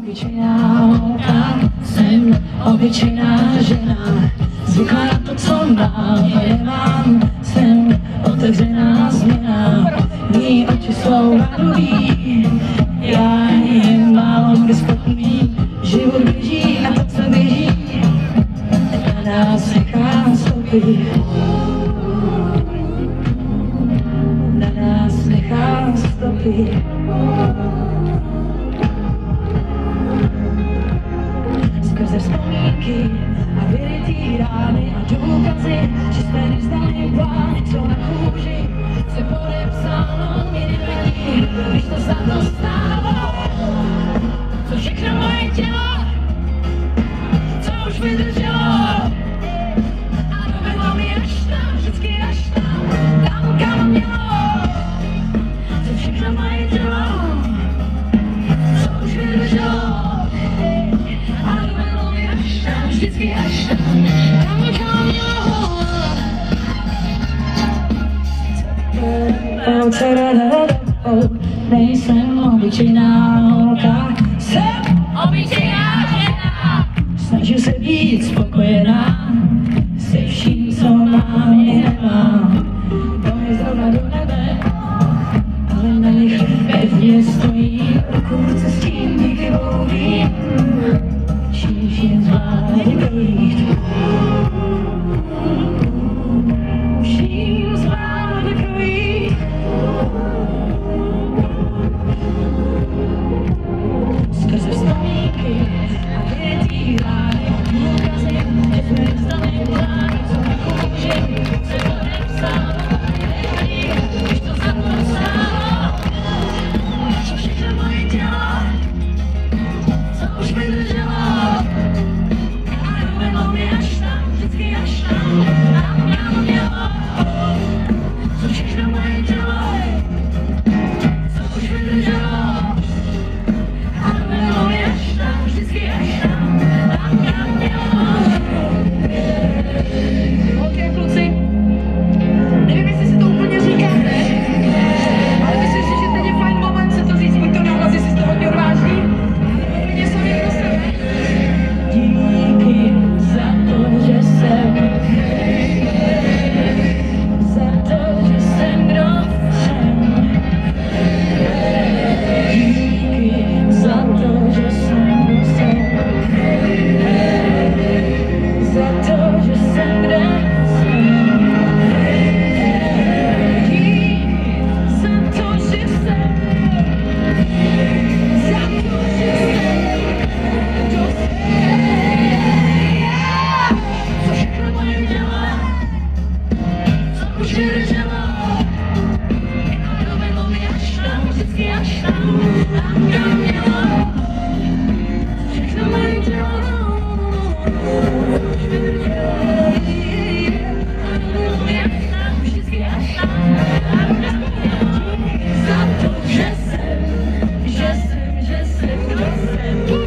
Obyčejná holka, jsem obyčejná žena. Zvyklá na to, co mám, nemám. Jsem otevřená změna. Mí oči jsou radový, já je málo kdy spokojný. Život běží a to, co běží, na nás nechá stopy. Na nás nechá stopy. Skrze vzpomínky a vyrytý rány a důkazy, že jsme nevzdali plány, co na kůži se podepsáno, mě nevadí, když to za to stálo. Co všechno moje tělo, co už vydrželo, a dovedlo mi až tam, vždycky až tam kam mělo. Co všechno moje tělo, co už vydrželo, vždycky až tam mělo. Nejsem obyčejná holka, jsem obyčejná žena. Snažím se být spokojená se vším, co mám i nemám. Nohy zrovna do nebe, ale na nich pevně stojí, dokud se s tím díky mluvím. Všichni zvládli projít. Vším zvládli projít. Skrze vzpomínky a větý rány a důkazy, že jsme vzdali plány, co na kůži se podepsáno, nevadí, když to za to stálo. Co všechno moje tělo, co už vydrželo, co všechno moje tělo, co už vydrželo, a dovedlo mi až tam, vždycky až tam kam mělo. Ok, kluci, nevím, jestli si to úplně říkáte, ale myslím si, že teď je fajn moment se to říct, buď to nahlas, jestli jste hodně odvážní, hodně sami pro sebe. Díky za to, že jsem že jsem, kdo jsem.